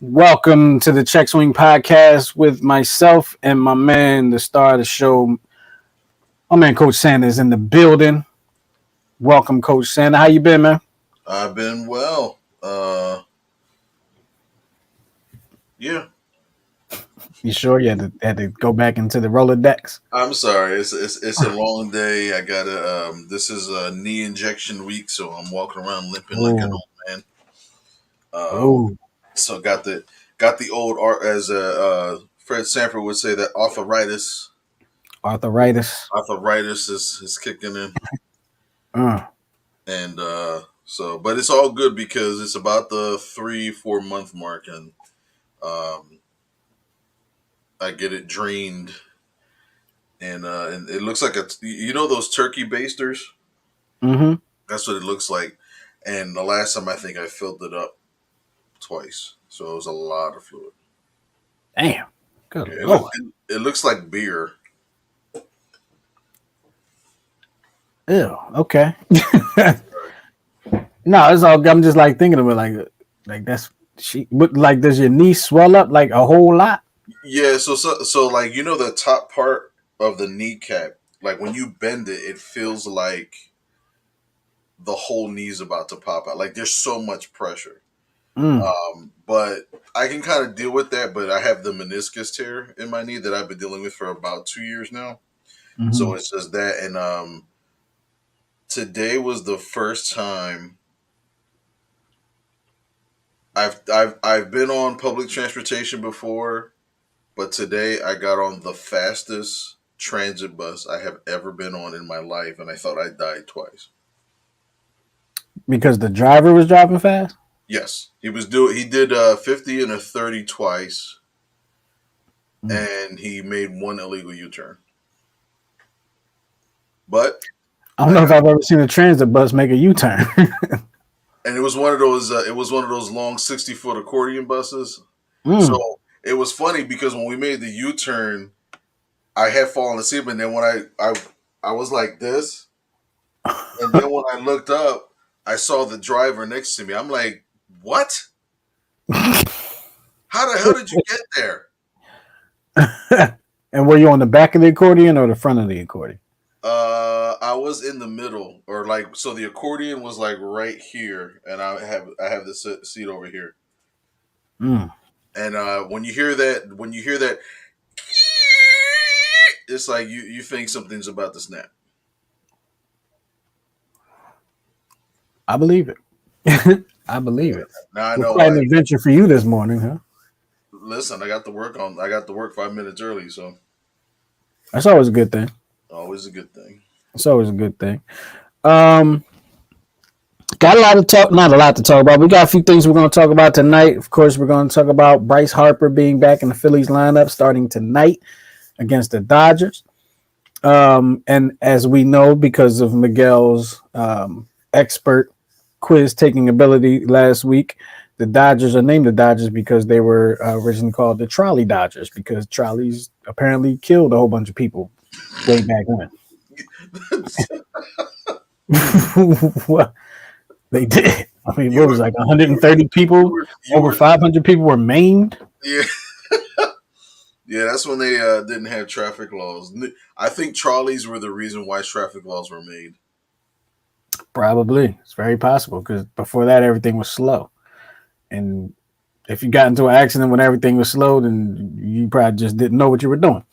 Welcome to the Check Swing Podcast with myself and my man, the star of the show. My man, Coach Sanders, in the building. Welcome, Coach Sanders. How you been, man? I've been well. Yeah. You sure you had to go back into the Rolodex? I'm sorry. It's a long day. I gotta. This is a knee injection week, so I'm walking around limping like an Oh, old man. Um, oh, so got the old art, as Fred Sanford would say, that arthritis. arthritis. Arthritis is kicking in, Uh, and but it's all good because it's about the 3-4 month mark, and um, I get it drained. And it looks like those turkey basters. mm-hmm. That's what it looks like. And the last time I think I filled it up twice, so it was a lot of fluid. Damn. Good Yeah, Lord. it looks like beer. Ew. Okay. No, it's all. I'm just like thinking of it like that's she. But like, does your knee swell up like a whole lot? Yeah, so like the top part of the kneecap, like when you bend it, it feels like the whole knee's about to pop out. Like there's so much pressure. Mm. But I can kind of deal with that. But I have the meniscus tear in my knee that I've been dealing with for about 2 years now. Mm-hmm. So it's just that, and today was the first time I've been on public transportation before, but today I got on the fastest transit bus I have ever been on in my life, and I thought I died twice. Because the driver was driving fast. Yes, he did 50 and a 30 twice, Mm. and he made one illegal U-turn. But I don't know if I've ever seen a transit bus make a U-turn. and it was one of those long 60-foot accordion buses. Mm. So it was funny because when we made the U-turn, I had fallen asleep, and then when I was like this, and then when I looked up, I saw the driver next to me. I'm like, what? How the hell did you get there? And were you on the back of the accordion or the front of the accordion? I was in the middle, or like, so the accordion was like right here, and I have the seat over here. Mm. And when you hear that, it's like you think something's about to snap. I believe it. I believe Yeah. it. Now I Well, know quite why. an adventure for you this morning, huh? Listen, I got to work 5 minutes early, so That's always a good thing. always a good thing. It's always a good thing. Um, got a lot to talk, not a lot to talk about. We got a few things we're going to talk about tonight. Of course, we're going to talk about Bryce Harper being back in the Phillies lineup starting tonight against the Dodgers. And as we know, because of Miguel's expert quiz taking ability last week, the Dodgers are named the Dodgers because they were originally called the Trolley Dodgers because trolleys apparently killed a whole bunch of people way back when. What they did. I mean, you what was were it, like you were 130 you people? were you Over were 500 people were maimed. yeah. Yeah, that's when they didn't have traffic laws. I think trolleys were the reason why traffic laws were made. Probably. It's very possible because before that, everything was slow. And if you got into an accident when everything was slow, then you probably just didn't know what you were doing.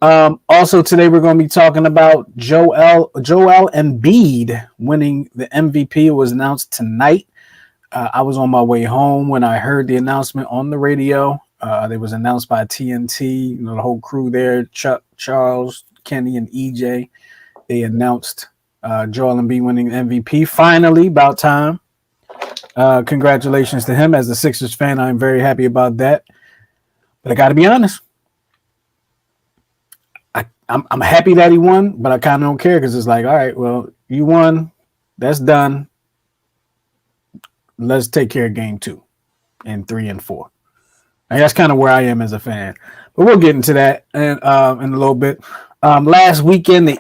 Right. Also, today we're going to be talking about Joel Embiid winning the MVP. It was announced tonight. I was on my way home when I heard the announcement on the radio. It was announced by TNT, the whole crew there, Chuck, Charles, Kenny, and EJ. They announced Joel Embiid winning MVP. Finally, about time. Congratulations to him. As a Sixers fan, I'm very happy about that. But I got to be honest. I'm happy that he won, but I kind of don't care because it's like, all right, well, you won. That's done. Let's take care of game 2 and 3 and 4. And that's kind of where I am as a fan. But we'll get into that in a little bit. Last weekend, the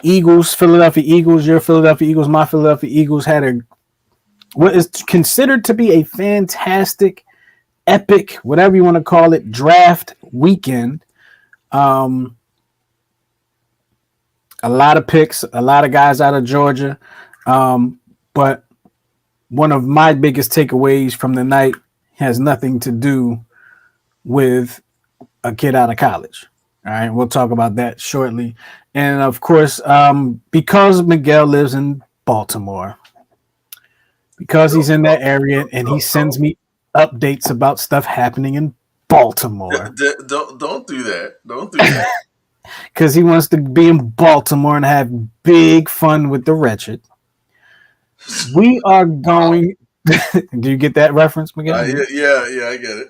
Philadelphia Eagles, your Philadelphia Eagles, my Philadelphia Eagles had what is considered to be a fantastic epic, whatever you want to call it, draft weekend. Um, a lot of picks, a lot of guys out of Georgia. But one of my biggest takeaways from the night has nothing to do with a kid out of college. All right, we'll talk about that shortly. And of course, because Miguel lives in Baltimore, because he's Don't in that don't area don't and he don't sends me updates about stuff happening in Baltimore don't do that. Don't do that. because he wants to be in Baltimore and have big fun with the wretched. We are Wow. going. Do you get that reference, Miguel? Yeah, yeah, yeah. I get it.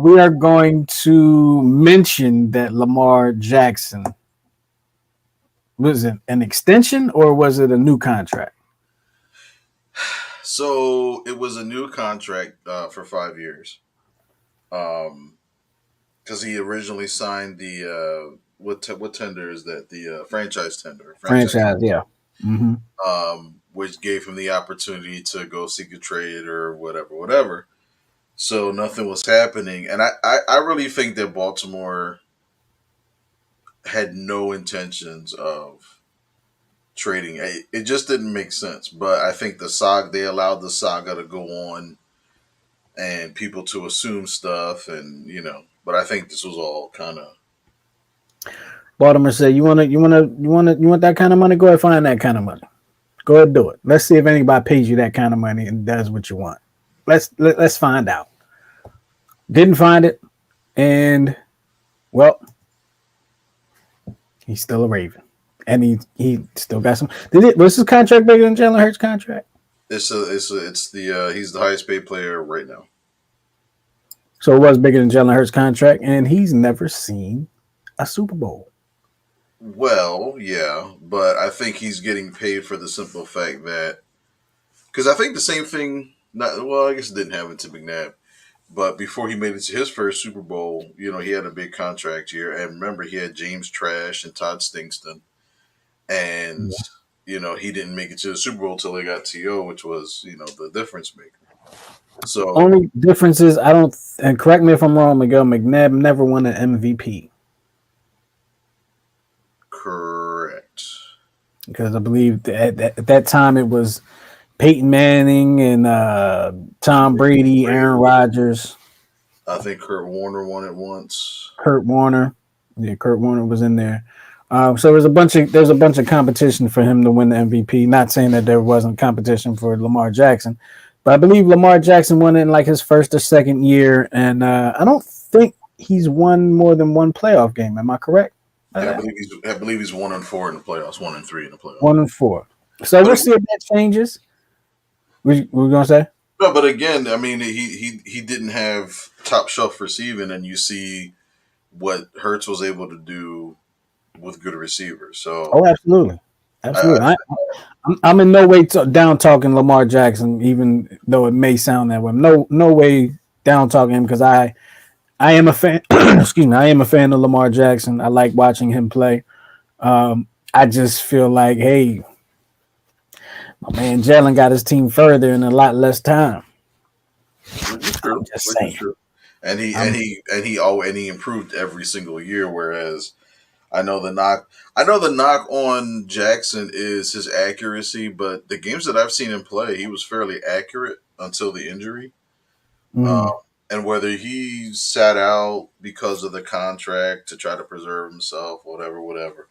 We are going to mention that Lamar Jackson was it an extension or was it a new contract? So it was a new contract for 5 years. Um, because he originally signed the what tender is that? The franchise tender, franchise, Franchise, yeah. Mm-hmm. which gave him the opportunity to go seek a trade or whatever, whatever. So nothing was happening, and I really think that Baltimore had no intentions of trading. It just didn't make sense. But I think they allowed the saga to go on and people to assume stuff, and But I think this was all kind of Baltimore said, "You want that kind of money? Go ahead, find that kind of money. Go ahead, do it. Let's see if anybody pays you that kind of money and does what you want. Let's find out." Didn't find it, and well, he's still a Raven, and he still got some. Was his contract bigger than Jalen Hurts' contract? it's the he's the highest paid player right now. So it was bigger than Jalen Hurts' contract, and he's never seen a Super Bowl. Well, yeah, but I think he's getting paid for the simple fact that because I think the same thing. Not well, I guess it didn't happen to McNabb, but before he made it to his first Super Bowl, he had a big contract year, and remember he had James Trash and Todd Stingston, and he didn't make it to the Super Bowl till they got To, which was the difference maker. So Only difference is I don't. And correct me if I'm wrong, Miguel McNabb never won an MVP correct. because I believe at that time it was Peyton Manning and I Tom think Brady, Aaron Brady. Rodgers, I think Kurt Warner won it once. Kurt Warner. Yeah, Kurt Warner was in there. So there's a bunch of competition for him to win the MVP. Not saying that there wasn't competition for Lamar Jackson, but I believe Lamar Jackson won it in like his first or second year, and I don't think he's won more than one playoff game. Am I correct? Yeah, I believe he's 1-4 in the playoffs, 1-3 in the playoffs. 1-4. So But we'll see if that changes. We're gonna say no, but again, I mean, he didn't have top shelf receiving, and you see what Hertz was able to do with good receivers. So oh, absolutely, I absolutely. I'm in no way down talking Lamar Jackson, even though it may sound that way. No way down talking him because I am a fan. Excuse me, I am a fan of Lamar Jackson. I like watching him play. I just feel like, hey, my man Jalen got his team further in a lot less time. which is I'm true, just which is saying. true, and he and I'm he and he oh, and he improved every single year. Whereas I know the knock, I know the knock on Jackson is his accuracy, but the games that I've seen him play, he was fairly accurate until the injury. mm, And whether he sat out because of the contract to try to preserve himself, whatever, whatever,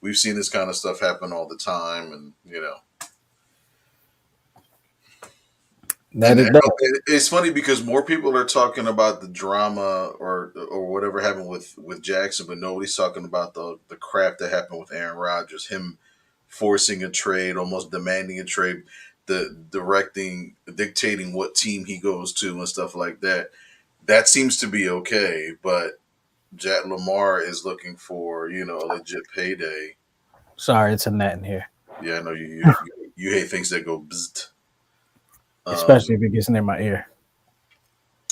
we've seen this kind of stuff happen all the time, and that it does. it's funny because more people are talking about the drama or whatever happened with Jackson, but nobody's talking about the crap that happened with Aaron Rodgers, him forcing a trade, almost demanding a trade, the dictating what team he goes to and stuff like that. That seems to be okay, but Jack Lamar is looking for a legit payday. Sorry, it's a net in here, Yeah, I know you hate things that go bzzzt. especially Um, if it gets near my ear.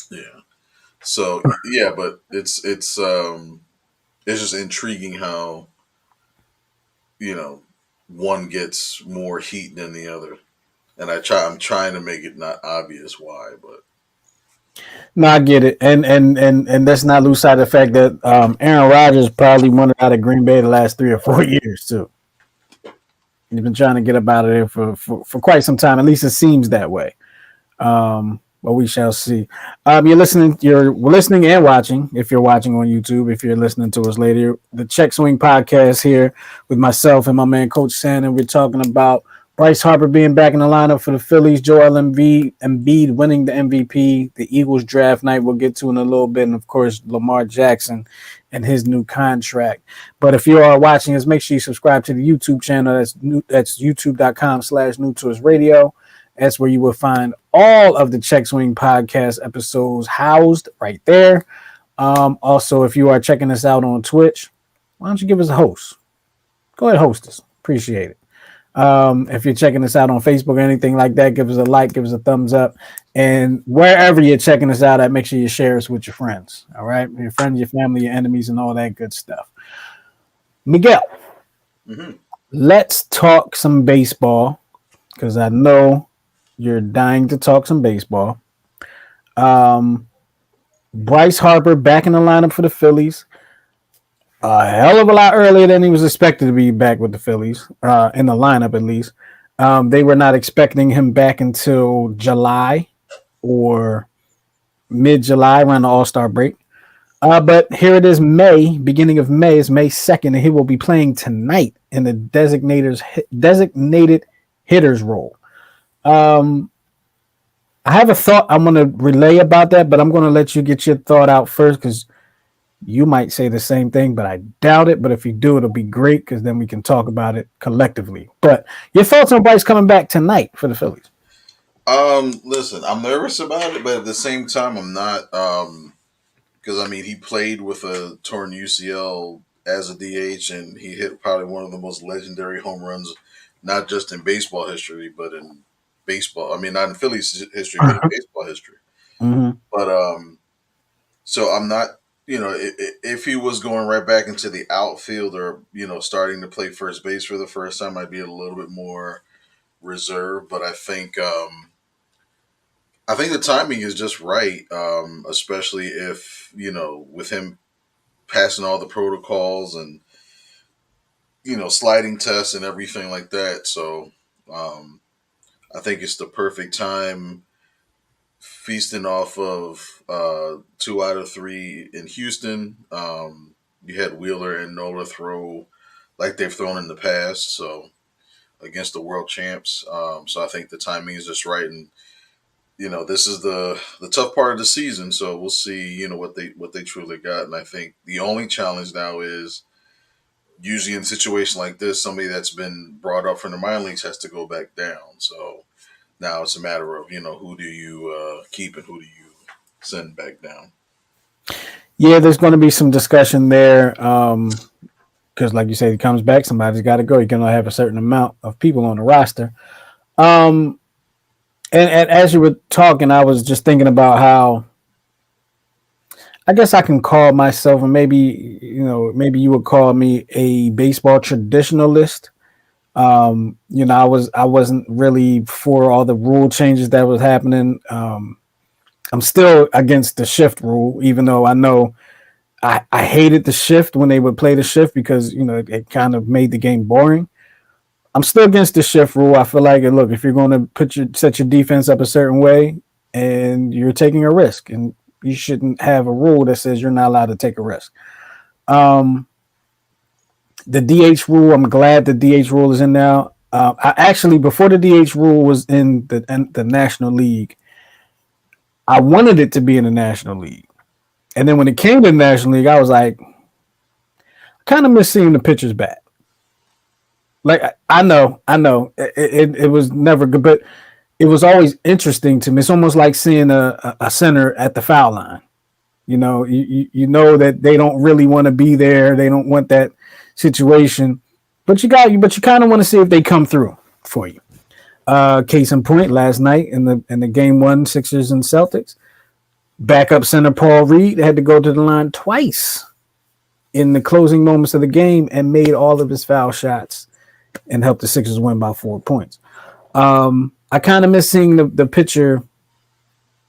yeah. So yeah, but it's just intriguing how you know one gets more heat than the other, and I'm trying to make it not obvious why, but No, I get it, and let's not lose sight of the fact that Aaron Rodgers probably wanted out of Green Bay the last 3 or 4 years too. He's been trying to get up out of there for quite some time. At least it seems that way. But we shall see. You're listening and watching. If you're watching on YouTube, if you're listening to us later, the Check Swing podcast here with myself and my man Coach Sandon. We're talking about Bryce Harper being back in the lineup for the Phillies, Joel Embiid winning the MVP, the Eagles draft night we'll get to in a little bit, and of course Lamar Jackson and his new contract. But if you are watching us, make sure you subscribe to the YouTube channel. That's youtube.com/new to us radio. That's where you will find all of the Check Swing podcast episodes housed right there. Also, if you are checking us out on Twitch, why don't you give us a host? Go ahead, host us. Appreciate it. If you're checking us out on Facebook or anything like that, give us a like, give us a thumbs up. And wherever you're checking us out at, make sure you share us with your friends. All right? Your friends, your family, your enemies, and all that good stuff. Miguel, let's talk some baseball because I know you're dying to talk some baseball. Bryce Harper back in the lineup for the Phillies. A hell of a lot earlier than he was expected to be back with the Phillies, in the lineup at least. They were not expecting him back until July or mid-July around the All-Star break. But here it is, beginning of May, is May 2nd, and he will be playing tonight in the designated hitter's role. I have a thought I'm going to relay about that, but I'm going to let you get your thought out first because you might say the same thing, but I doubt it. But if you do, it'll be great because then we can talk about it collectively. But your thoughts on Bryce coming back tonight for the Phillies? Listen, I'm nervous about it, but at the same time, I'm not. Because I mean, he played with a torn UCL as a DH, and he hit probably one of the most legendary home runs, not just in baseball history, but in baseball. I mean, not in Phillies history, but in baseball history. Mm-hmm. But so I'm not. If he was going right back into the outfield or starting to play first base for the first time, I'd be a little bit more reserved. But I think the timing is just right, especially if with him passing all the protocols and sliding tests and everything like that. So I think it's the perfect time, feasting off of 2 out of 3 in Houston. You had Wheeler and Nola throw like they've thrown in the past, so against the world champs. So I think the timing is just right, and this is the tough part of the season. So we'll see what they truly got. And I think the only challenge now is usually in a situation like this, somebody that's been brought up from the minor leagues has to go back down. So now it's a matter of who do you keep and who do you send back down. Yeah, there's going to be some discussion there because, like you said, he comes back. Somebody's got to go. You're going to have a certain amount of people on the roster. And as you were talking, I was just thinking about how I guess I can call myself, and maybe maybe you would call me a baseball traditionalist. I wasn't really for all the rule changes that was happening. I'm still against the shift rule, even though I know I hated the shift when they would play the shift because it kind of made the game boring. I'm still against the shift rule. I feel like, look, if you're going to set your defense up a certain way, and you're taking a risk, and you shouldn't have a rule that says you're not allowed to take a risk. The DH rule, I'm glad the DH rule is in now. I actually, before the DH rule was in the National League, I wanted it to be in the National League. And then when it came to the National League, I was like, I kind of miss seeing the pitchers bat. Like, I know, it was never good, but it was always interesting to me. It's almost like seeing a center at the foul line. You know that they don't really want to be there. They don't want that situation, but you kind of want to see if they come through for you. Case in point, last night in the game one, Sixers and Celtics, backup center Paul Reed had to go to the line twice in the closing moments of the game and made all of his foul shots and helped the Sixers win by 4 points. I kind of miss seeing the pitcher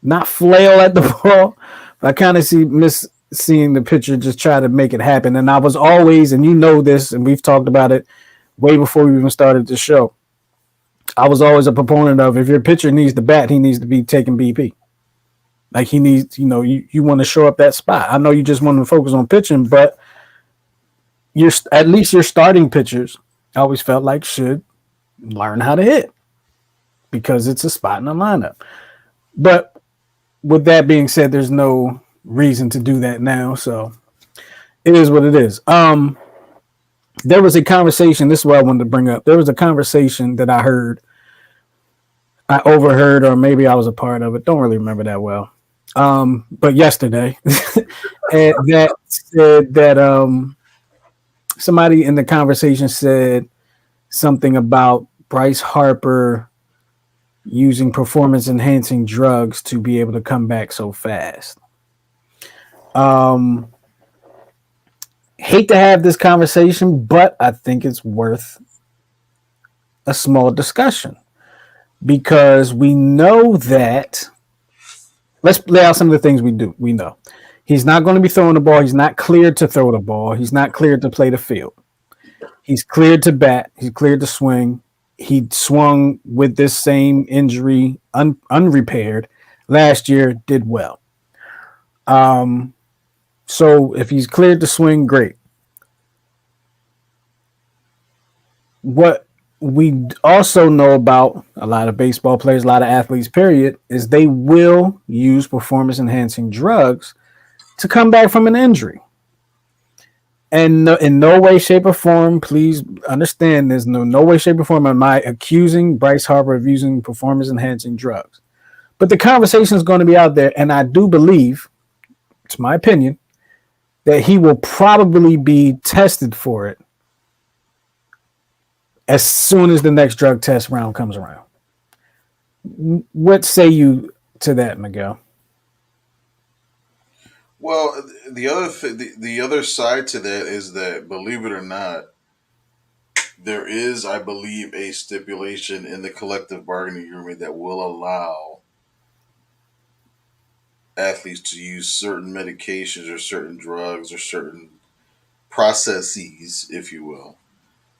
not flail at the ball. I kind of miss seeing the pitcher just try to make it happen. And I was always, and you know this, and we've talked about it way before we even started the show. I was always a proponent of if your pitcher needs to bat, he needs to be taking BP. Like he needs, you want to show up that spot. I know you just want to focus on pitching, but you're at least your starting pitchers. I always felt like should learn how to hit because it's a spot in the lineup. But with that being said, there's no reason to do that now. So it is what it is. There was a conversation. This is what I wanted to bring up. There was a conversation that I overheard, or maybe I was a part of it. Don't really remember that well. But yesterday, and that said that somebody in the conversation said something about Bryce Harper using performance enhancing drugs to be able to come back so fast. Um, Hate to have this conversation, but I think it's worth a small discussion because we know that. Let's lay out some of the things we know. He's not going to be throwing the ball. He's not cleared to throw the ball. He's not cleared to play the field. He's cleared to bat. He's cleared to swing. He swung with this same injury unrepaired last year, did well. So if he's cleared to swing, great. What we also know about a lot of baseball players, a lot of athletes, period, is they will use performance enhancing drugs to come back from an injury. And in no way, shape, or form, please understand there's no way, shape, or form am I accusing Bryce Harper of using performance enhancing drugs. But the conversation is going to be out there, and I do believe, it's my opinion, that he will probably be tested for it as soon as the next drug test round comes around. What say you to that, Miguel? Well, the other side to that is that, believe it or not, there is, I believe, a stipulation in the collective bargaining agreement that will allow athletes to use certain medications or certain drugs or certain processes, if you will,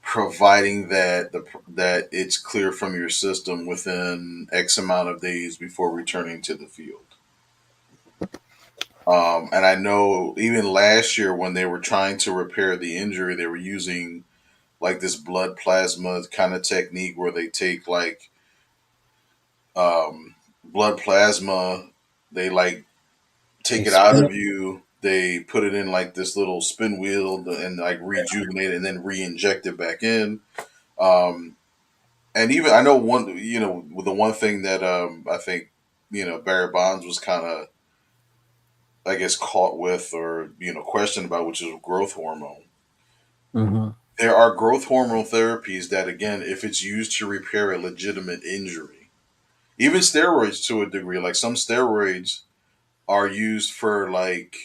providing that it's clear from your system within X amount of days before returning to the field. And I know even last year when they were trying to repair the injury, they were using like this blood plasma kind of technique where they take like blood plasma, they like They take it out spin of it. you, they put it in like this little spin wheel and like rejuvenate it and then re-inject it back in. Um, and even I know one, the one thing that I think Barry Bonds was kind of, I guess, caught with or questioned about, which is growth hormone. Mm-hmm. There are growth hormone therapies that, again, if it's used to repair a legitimate injury, even steroids to a degree, like some steroids are used for like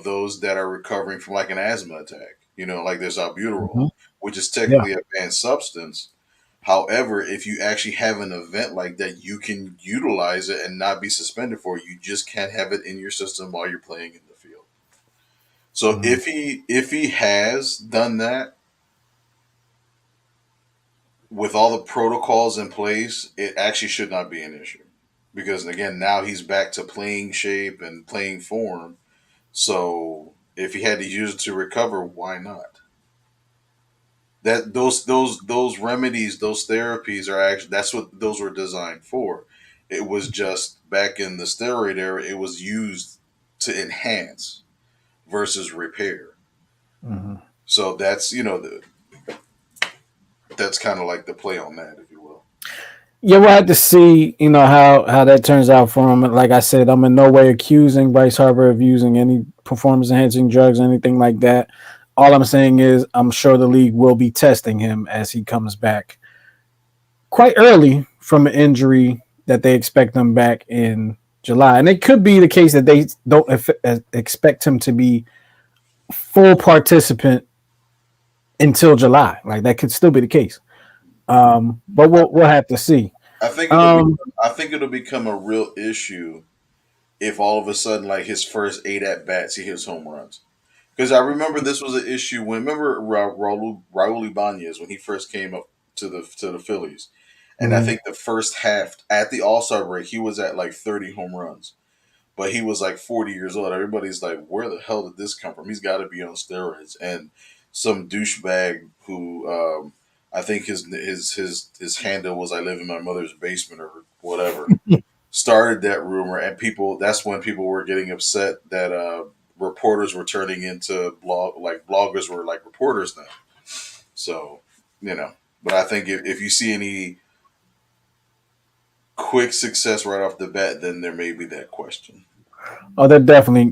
those that are recovering from like an asthma attack. Like there's albuterol, Mm-hmm. which is Yeah. technically a banned substance. However, if you actually have an event like that, you can utilize it and not be suspended for it. You just can't have it in your system while you're playing in the field. So Mm-hmm. if he has done that with all the protocols in place, it actually should not be an issue. Because again, now he's back to playing shape and playing form. So if he had to use it to recover, why not? That those remedies, those therapies are actually that's what those were designed for. It was just back in the steroid era, it was used to enhance versus repair. Mm-hmm. So that's kind of like the play on that, if you will. Yeah, we'll have to see, how that turns out for him. Like I said, I'm in no way accusing Bryce Harper of using any performance enhancing drugs or anything like that. All I'm saying is I'm sure the league will be testing him as he comes back quite early from an injury that they expect him back in July. And it could be the case that they don't expect him to be full participant until July. Like that could still be the case. But we'll have to see. I think it'll be Um, I think it'll become a real issue if all of a sudden, like his first 8 at bats, he hits home runs. Because I remember this was an issue when remember Raul Ibanez when he first came up to the Phillies, and I Mhm. think the first half at the All Star break he was at like 30 home runs, but he was like 40 years old. Everybody's like, where the hell did this come from? He's got to be on steroids. And some douchebag who I think his handle was I live in my mother's basement or whatever started that rumor, and people that's when people were getting upset that reporters were turning into bloggers were like reporters now. So but I think if you see any quick success right off the bat, then there may be that question. Oh, they're definitely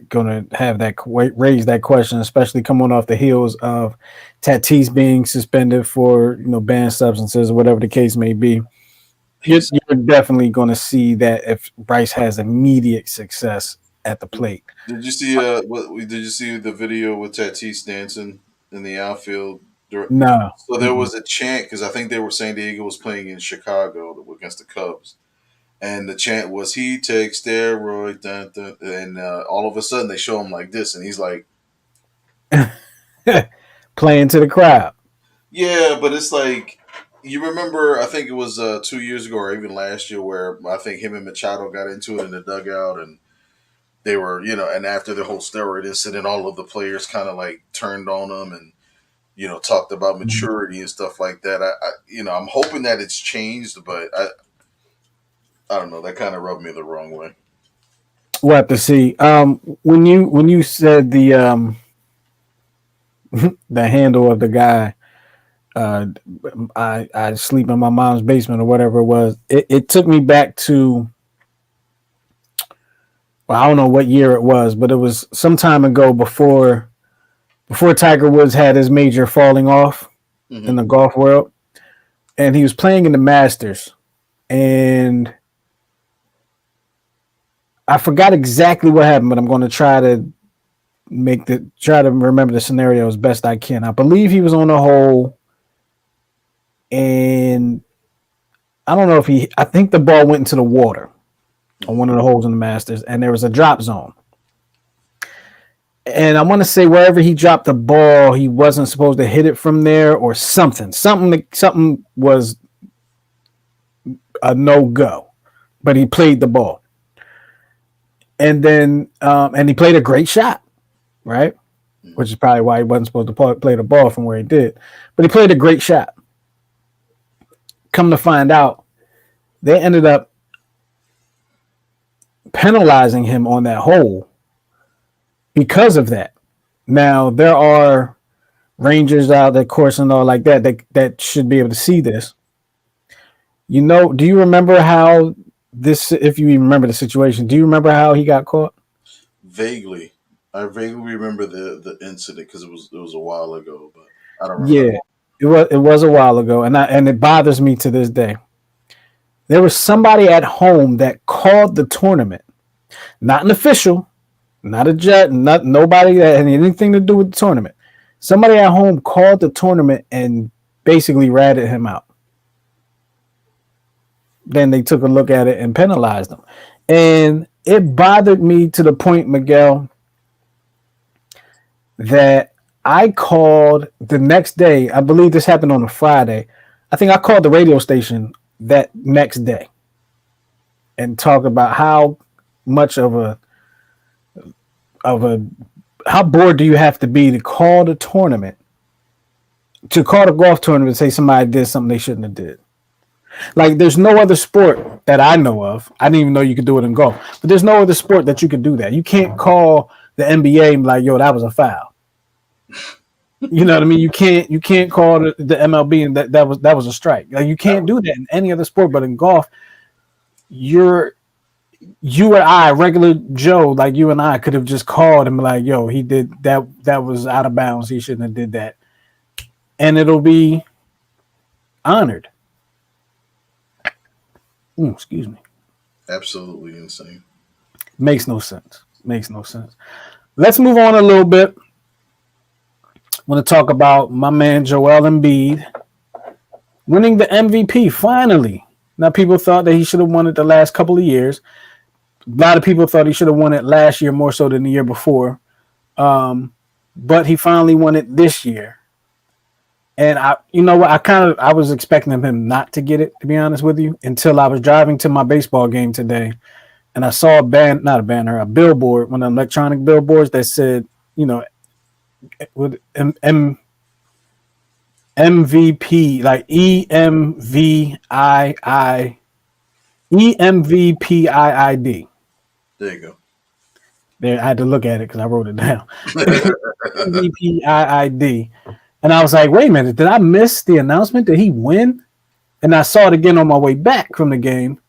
going to have that raise that question, especially coming off the heels of Tatis being suspended for banned substances or whatever the case may be. You're, He's you're definitely going to see that if Bryce has immediate success at the plate. Did you see did you see the video with Tatis dancing in the outfield? No. So there Mm-mm. was a chant because I think they were San Diego was playing in Chicago against the Cubs, and the chant was "He takes steroid," dun, dun, and all of a sudden they show him like this, and he's like, Playing to the crowd. "Yeah," but it's like you remember. I think it was 2 years ago or even last year where I think him and Machado got into it in the dugout, and they were and after the whole steroid incident, all of the players kind of like turned on him and talked about Mhm. maturity and stuff like that. I'm hoping that it's changed, but I don't know. That kind of rubbed me the wrong way. We'll have to see. When you said the handle of the guy, uh, I sleep in my mom's basement or whatever it was. It took me back to, well, I don't know what year it was, but it was some time ago before Tiger Woods had his major falling off in Hmm. the golf world, and he was playing in the Masters, and I forgot exactly what happened, but I'm going to try to remember the scenario as best I can. I believe he was on a hole, and I don't know if he. I think the ball went into the water on Hmm. one of the holes in the Masters, and there was a drop zone. And I want to say wherever he dropped the ball, he wasn't supposed to hit it from there or something. Something was a no go, but he played the ball, and then and he played a great shot, right? Which is probably why he wasn't supposed to play the ball from where he did. But he played a great shot. Come to find out, they ended up penalizing him on that hole because of that. Now there are rangers out there, course and all like that should be able to see this. Do you remember how this? If you even remember the situation, do you remember how he got caught? Vaguely, I vaguely remember the incident because it was a while ago, but I don't remember. Yeah, it was a while ago, and it bothers me to this day. There was somebody at home that called the tournament, not an official, not a judge, not nobody that had anything to do with the tournament. Somebody at home called the tournament and basically ratted him out. Then they took a look at it and penalized him. And it bothered me to the point, Miguel, that I called the next day. I believe this happened on a Friday. I think I called the radio station that next day and talked about how much of a how bored do you have to be to call the tournament, to call the golf tournament and say somebody did something they shouldn't have did. Like there's no other sport that I know of. I didn't even know you could do it in golf, but there's no other sport that you could do that. You can't call the NBA and be like, "Yo, that was a foul." You know what I mean? You can't call the MLB and that was a strike. Like you That can't do that in any other sport, but in golf, you're you and I, regular Joe, like you and I, could have just called and be like, "Yo, he did that. That was out of bounds. He shouldn't have did that," and it'll be honored. Excuse me. absolutely insane. Makes no sense. Makes no sense. Let's move on a little bit. I want to talk about my man Joel Embiid winning the MVP finally. Now, people thought that he should have won it the last couple of years. A lot of people thought he should have won it last year more so than the year before. Um, but he finally won it this year. And you know what, I was expecting him not to get it, to be honest with you, until I was driving to my baseball game today, and I saw not a banner, a billboard, one of the electronic billboards that said, you know, with MVP, like EMVPIID. There you There, I had to look at it because I wrote it down. go. MVPIID. And I was like, wait a minute, did I miss the announcement? Did he win? And I saw it again on my way back from the game.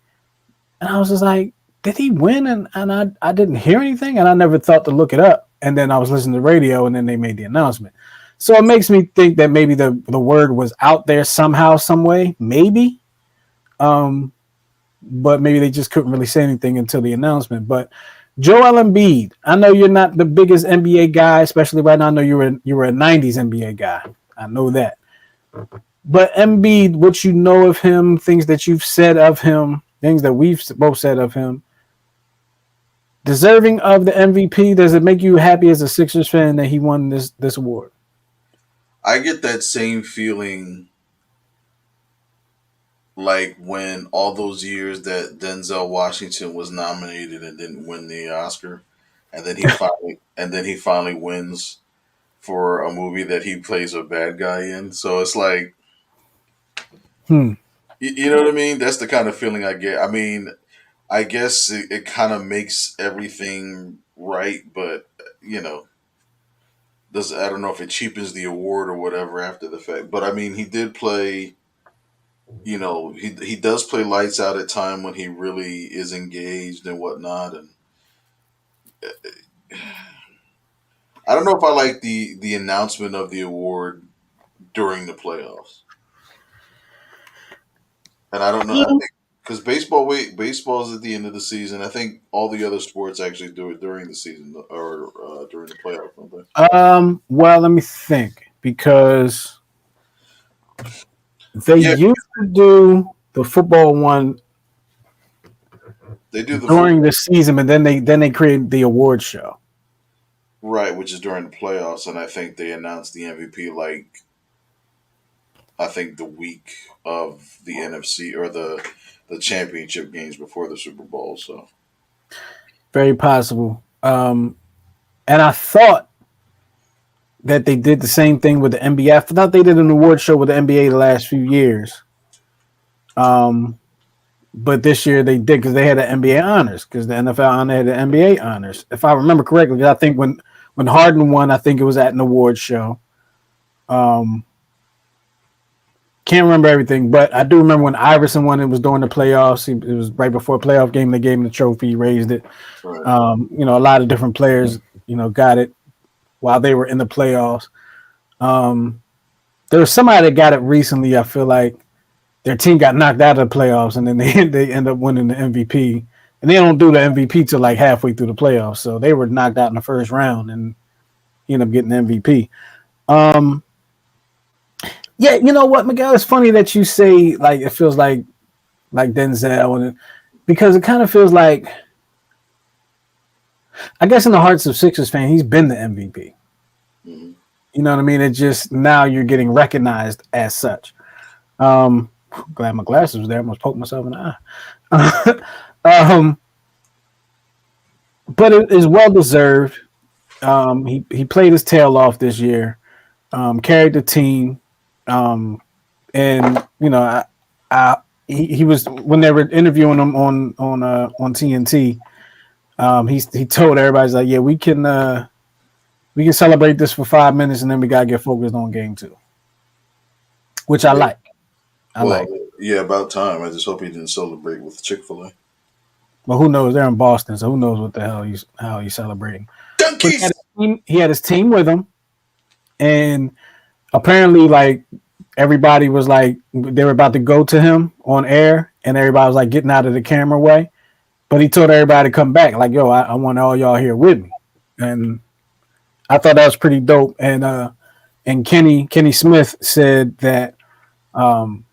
And I was just like, did he win? And I didn't hear anything. And I never thought to look it up. And then I was listening to the radio and then they made the announcement. So it makes me think that maybe the word was out there somehow, some way, maybe. But maybe they just couldn't really say anything until the announcement. But Joel Embiid, I know you're not the biggest NBA guy, especially right now. I know you were a '90s NBA guy. I know that. But Embiid, what you know of him, things that you've said of him, things that we've both said of him, deserving of the MVP. Does it make you happy as a Sixers fan that he won this award? I get that same feeling like when all those years that Denzel Washington was nominated and didn't win the Oscar, and then he finally wins for a movie that he plays a bad guy in. So it's like, Hmm. you know what I mean? That's the kind of feeling I get. I mean, I guess it kind of makes everything right, but you know, does I don't know if it cheapens the award or whatever after the fact. But I mean, he did play. You know, he does play lights out at time when he really is engaged and whatnot. And I don't know if I like the announcement of the award during the playoffs. And I don't know. I think because baseball is at the end of the season. I think all the other sports actually do it during the season or during the playoffs, don't they? Well, let me think because they Yeah, used to do the football one they do the during the season, but then they created the award show. right, which is during the playoffs, and I think they announced the MVP like I think the week of the NFC or the championship games before the Super Bowl. So Very possible. And I thought that they did the same thing with the NBA. I thought they did an award show with the NBA the last few years. But this year they did because they had the NBA honors because the NFL honor had the NBA honors. If I remember correctly, I think when Harden won, I think it was at an award show. Um, can't remember everything, but I do remember when Iverson won. It was during the playoffs. It was right before a playoff game. They gave him the trophy, raised it. right. A lot of different players, got it while they were in the playoffs. Um, there was somebody that got it recently. I feel like their team got knocked out of the playoffs, and then they end up winning the MVP. And they don't do the MVP till like halfway through the playoffs, so they were knocked out in the first round and end up getting the MVP. Um, yeah, you know what, Miguel? It's funny that you say like it feels like Denzel, because it kind of feels like I guess in the hearts of Sixers fans, he's been the MVP. Hmm. You know what I mean? It just now you're getting recognized as such. Glad my glasses was there. I almost poked myself in the eye. um, but it is well deserved. He played his tail off this year, carried the team, and he was when they were interviewing him on TNT. He told everybody, he's like, yeah, we can celebrate this for 5 minutes and then we gotta get focused on game two, which I Yeah. like. I Well, like. yeah, about time. I just hope he didn't celebrate with Chick-fil-A. But who knows? They're in Boston, so who knows what the hell how he's celebrating. But Donkeys. he had his team with him, and apparently, like everybody was like they were about to go to him on air, and everybody was like getting out of the camera way. But he told everybody to come back, like, "Yo, I want all y'all here with me," and I thought that was pretty dope. And Kenny Smith said that um,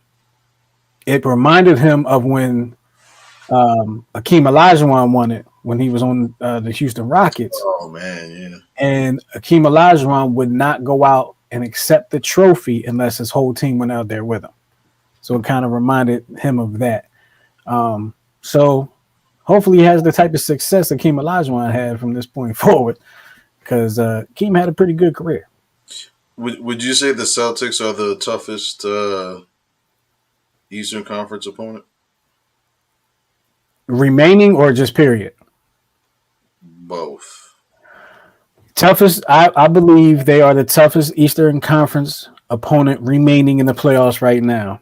it reminded him of when Akeem Olajuwon won it when he was on the Houston Rockets, Oh man, yeah. and Akeem Olajuwon would not go out and accept the trophy unless his whole team went out there with him. So it kind of reminded him of that. So hopefully he has the type of success that Akeem Olajuwon had from this point forward, because Akeem had a pretty good career. Would you say the Celtics are the toughest Eastern Conference opponent? Remaining or just period? Both. Toughest, I believe they are the toughest Eastern Conference opponent remaining in the playoffs right now.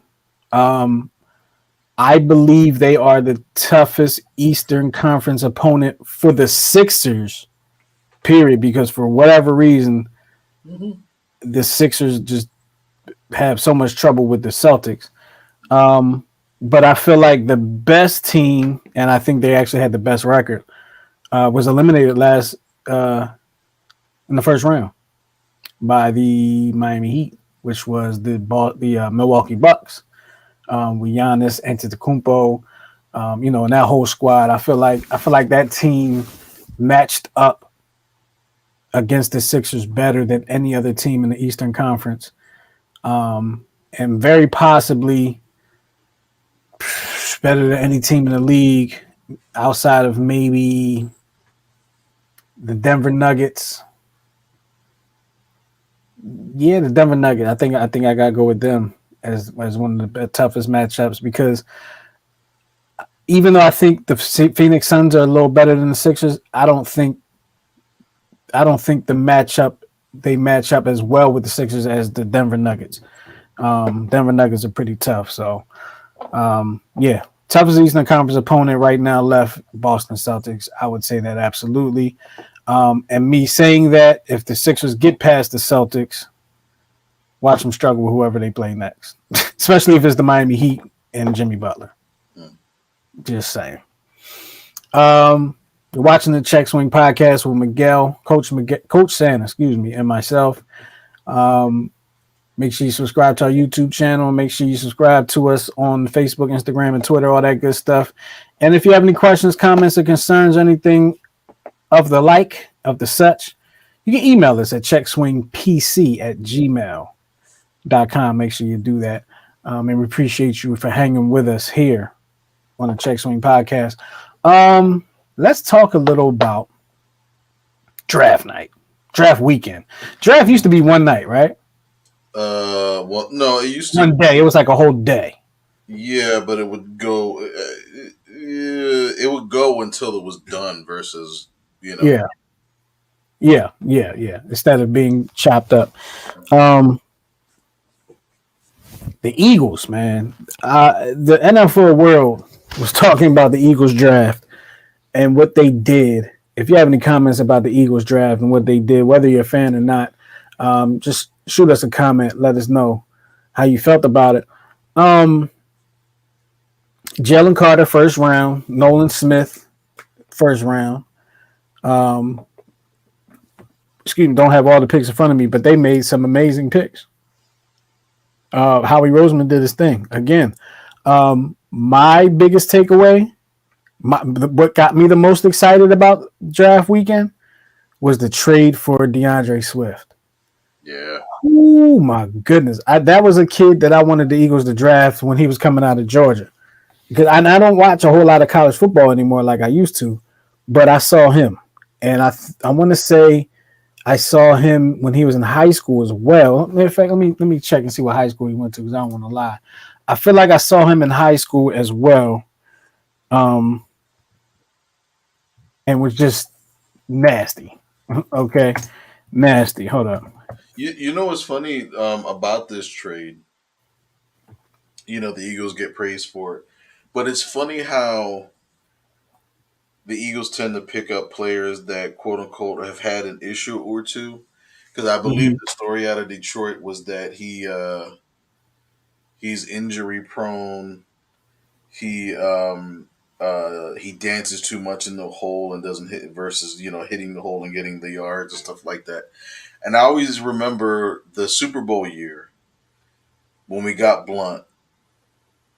I believe they are the toughest Eastern Conference opponent for the Sixers, period, because for whatever reason, Mm-hmm. the Sixers just have so much trouble with the Celtics. But I feel like the best team, and I think they actually had the best record, was eliminated last in the first round by the Miami Heat, which was the Milwaukee Bucks with Giannis Antetokounmpo. And that whole squad. I feel like that team matched up against the Sixers better than any other team in the Eastern Conference, and very possibly better than any team in the league outside of maybe the Denver Nuggets. Yeah, the Denver Nuggets. I think I gotta go with them as one of the toughest matchups, because even though I think the Phoenix Suns are a little better than the Sixers, I don't think they match up as well with the Sixers as the Denver Nuggets. Denver Nuggets are pretty tough. So yeah, toughest Eastern Conference opponent right now left, Boston Celtics. I would say that absolutely. And me saying that, if the Sixers get past the Celtics, watch them struggle with whoever they play next, especially if it's the Miami Heat and Jimmy Butler. Mm. Just saying. You're watching the Check Swing podcast with Coach Santa, excuse me, and myself. Make sure you subscribe to our YouTube channel. Make sure you subscribe to us on Facebook, Instagram, and Twitter, all that good stuff. And if you have any questions, comments, or concerns, anything of the like, of the such, you can email us at checkswingpc@gmail.com. Make sure you do that. And we appreciate you for hanging with us here on the Check Swing podcast. Let's talk a little about draft night, draft weekend. Draft used to be one night, right? Well, no, it used to. One day. It was like a whole day. Yeah, but it would go. It would go until it was done. Versus, you know. Yeah, yeah. Instead of being chopped up. Um, the Eagles, man. The NFL world was talking about the Eagles draft and what they did. If you have any comments about the Eagles draft and what they did, whether you're a fan or not, just shoot us a comment. Let us know how you felt about it. Jalen Carter, first round. Nolan Smith, first round. Excuse me, don't have all the picks in front of me, but they made some amazing picks. Howie Roseman did his thing again. My biggest takeaway, what got me the most excited about draft weekend, was the trade for DeAndre Swift. Yeah. Oh my goodness, that was a kid that I wanted the Eagles to draft when he was coming out of Georgia. Because I don't watch a whole lot of college football anymore like I used to, but I saw him, and I want to say I saw him when he was in high school as well. In fact, let me check and see what high school he went to, because I don't want to lie. I feel like I saw him in high school as well, and was just nasty. Okay, nasty. Hold up. You know what's funny about this trade? The Eagles get praised for it, but it's funny how the Eagles tend to pick up players that quote unquote have had an issue or two. Because I believe Mhm. the story out of Detroit was that he's injury prone. He dances too much in the hole and doesn't hit versus hitting the hole and getting the yards and stuff like that. And I always remember the Super Bowl year when we got Blunt,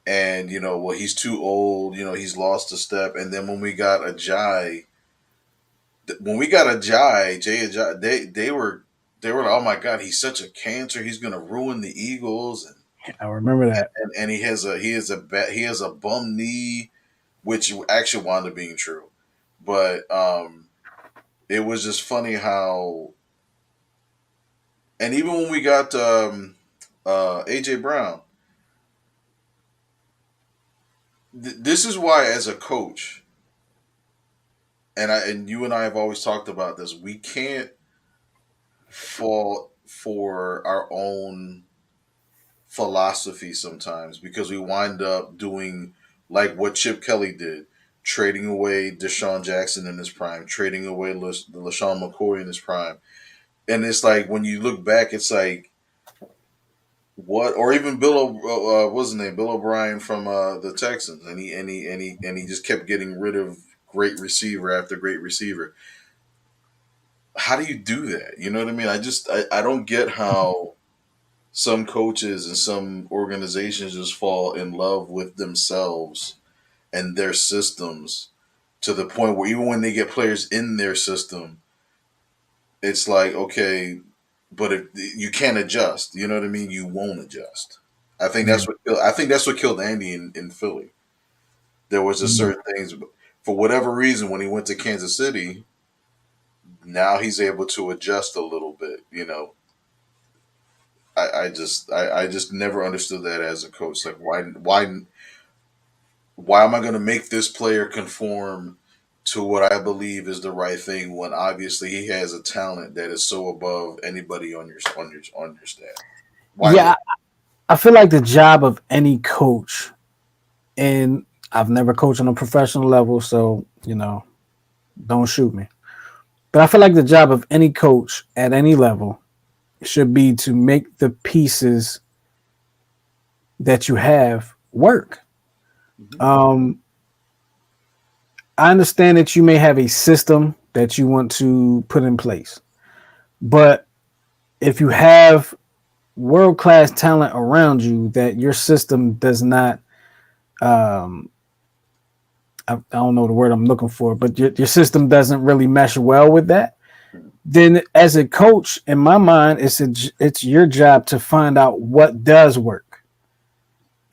and well, he's too old. He's lost a step. And then when we got Ajay, when we got Jay Ajayi, they were like, oh my god, he's such a cancer. He's gonna ruin the Eagles, I remember that. and he has a bum knee, which actually wound up being true. But it was just funny how, and even when we got AJ Brown, this is why as a coach, and you and I have always talked about this, we can't fall for our own philosophy sometimes because we wind up doing like what Chip Kelly did, trading away Deshaun Jackson in his prime, trading away LaShawn McCoy in his prime. And it's like when you look back, it's like what, or even what's his name, Bill O'Brien from the Texans, and he just kept getting rid of great receiver after great receiver. How do you do that? You know what I mean? I don't get how some coaches and some organizations just fall in love with themselves and their systems to the point where even when they get players in their system, it's like, okay, but if you can't adjust, you know what I mean? You won't adjust. Yeah. I think that's what killed Andy in Philly. There was just Mhm. certain things, for whatever reason, when he went to Kansas City, now he's able to adjust a little bit. I just never understood that as a coach. Like, why am I going to make this player conform to what I believe is the right thing when obviously he has a talent that is so above anybody on your staff? Why would Yeah, I feel like the job of any coach, and I've never coached on a professional level, so don't shoot me. But I feel like the job of any coach at any level should be to make the pieces that you have work. Mhm. Um, I understand that you may have a system that you want to put in place, but if you have world class talent around you that your system does not, um, I don't know the word I'm looking for, but your system doesn't really mesh well with that, then as a coach, in my mind, it's your job to find out what does work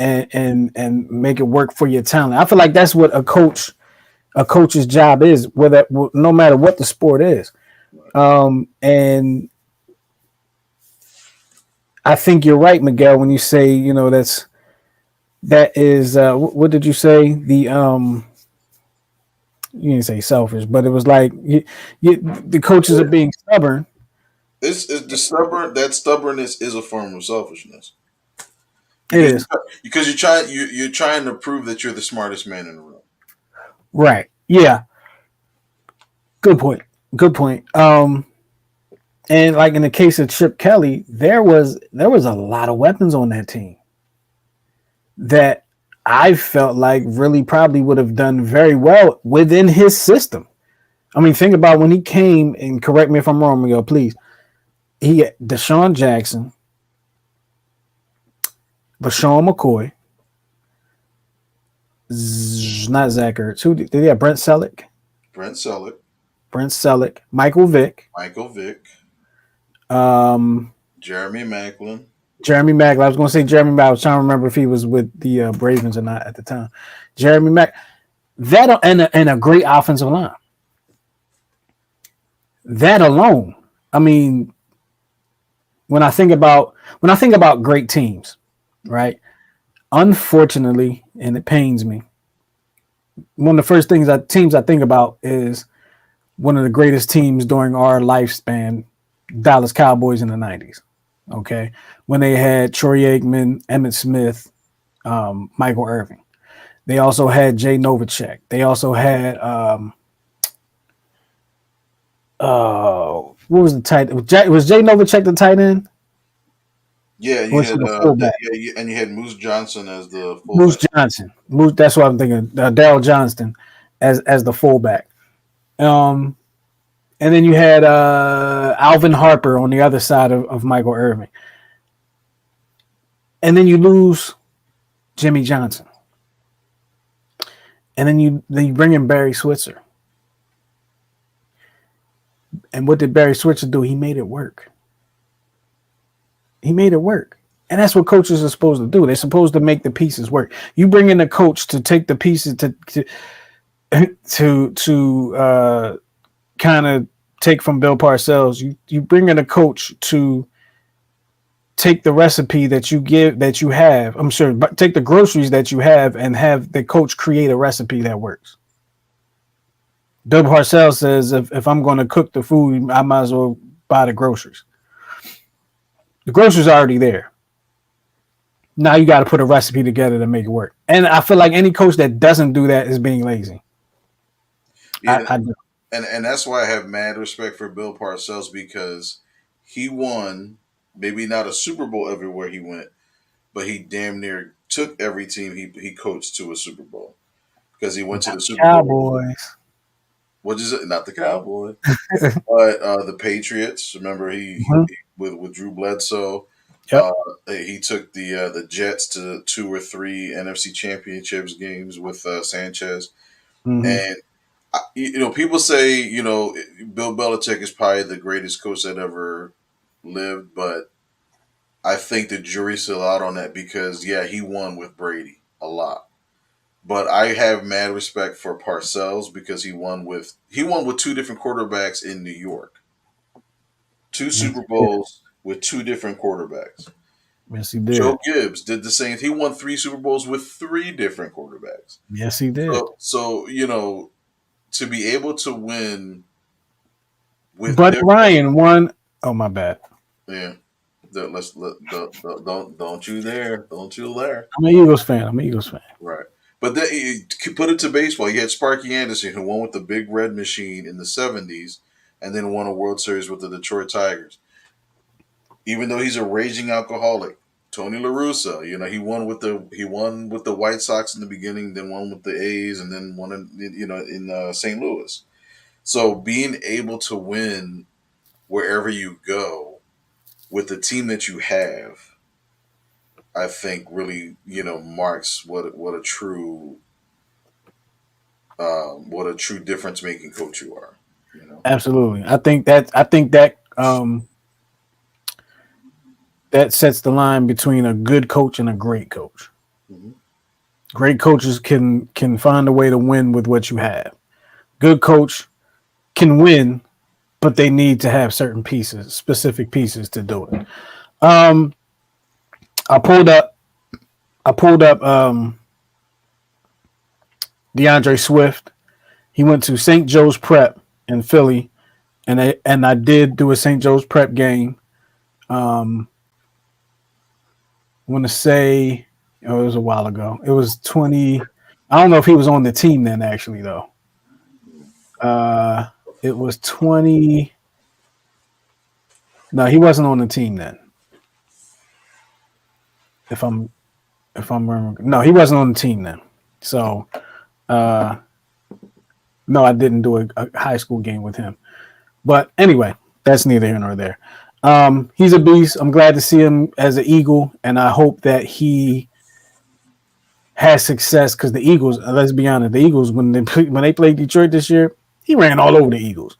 and make it work for your talent. I feel like that's what a coach's job is, whether no matter what the sport is. And I think you're right, Miguel, when you say that is what did you say? You didn't say selfish, but it was like the coaches are being stubborn. It's the stubborn. That stubbornness is a form of selfishness It because is you're trying to prove that you're the smartest man in the room. right. Yeah, good point. Good point. And like in the case of Chip Kelly, there was a lot of weapons on that team that I felt like really probably would have done very well within his system. I mean, think about when he came, and correct me if I'm wrong, Miguel, please. He had Deshaun Jackson, LaShawn McCoy, not Zach Ertz. Who did he have? Brent Selleck, Brent Selleck, Michael Vick, Michael Vick, um, Jeremy Maclin. Jeremy Mack. I was going to say Jeremy Mack. I was trying to remember if he was with the Ravens or not at the time. Jeremy Mack. That and a great offensive line. That alone. I mean, when I think about great teams, right? Unfortunately, and it pains me, one of the first teams I think about is one of the greatest teams during our lifespan, Dallas Cowboys in the '90s. Okay, when they had Troy Aikman, Emmett Smith, Michael Irvin. They also had Jay Novacek. They also had what was the tight? Was Jay Novacek the tight end? Yeah, Or you was he had the fullback? and you had Moose Johnson as the Moose fullback. Johnson. Moose. That's what I'm thinking. Daryl Johnston as the fullback. Um, and then you had Alvin Harper on the other side of Michael Irving. And then you lose Jimmy Johnson. And then you bring in Barry Switzer. And what did Barry Switzer do? He made it work. He made it work. And that's what coaches are supposed to do. They're supposed to make the pieces work. You bring in a coach to take the pieces to kind of take from Bill Parcells. You bring in a coach to take the recipe that you have. I'm sure, but take the groceries that you have and have the coach create a recipe that works. Bill Parcells says if I'm going to cook the food, I might as well buy the groceries. The groceries are already there. Now you got to put a recipe together to make it work. And I feel like any coach that doesn't do that is being lazy. Yeah, I do. and that's why I have mad respect for Bill Parcells because he won maybe not a Super Bowl everywhere he went, but he damn near took every team he coached to a Super Bowl because he went to the Super Bowl. Cowboys. What is it? Not the Cowboys, but the Patriots. Remember Mhm. with Drew Bledsoe. Yep. Uh, he took the Jets to two or three NFC Championships games with Sanchez, Hmm. and people say Bill Belichick is probably the greatest coach that ever lived, but I think the jury's still out on that because yeah, he won with Brady a lot. But I have mad respect for Parcells because he won with two different quarterbacks in New York. Two Yes, Super he did. Bowls with two different quarterbacks. Yes, he Joe did. Gibbs did the same. He won three Super Bowls with three different quarterbacks. Yes, he did. So to be able to win with But different, Ryan won. Oh my bad. yeah. Don't you there? Don't you there? I'm an Eagles fan. I'm an Eagles fan. Right. But then you could put it to baseball. You had Sparky Anderson, who won with the Big Red Machine in the '70s, and then won a World Series with the Detroit Tigers. Even though he's a raging alcoholic, Tony La Russa, he won with the White Sox in the beginning, then won with the A's, and then won in St. Louis. So being able to win wherever you go with the team that you have, I think really marks what a true difference making coach you are. You know. Absolutely. I think that sets the line between a good coach and a great coach. Hmm. Great coaches can find a way to win with what you have. Good coach can win, but they need to have certain pieces, specific pieces to do it. Um, I pulled up. I pulled up DeAndre Swift. He went to St. Joe's Prep in Philly, and I did do a St. Joe's Prep game. Um, I want to say it was a while ago. It was 20. I don't know if he was on the team then, actually, though. Uh, it was 20. No, he wasn't on the team then. If I'm if I'm remembering, no, he wasn't on the team then. So uh, no, I didn't do a high school game with him. But anyway, that's neither here nor there. He's a beast. I'm glad to see him as an Eagle, and I hope that he has success because the Eagles. Let's be honest, the Eagles when they played Detroit this year, he ran all over the Eagles.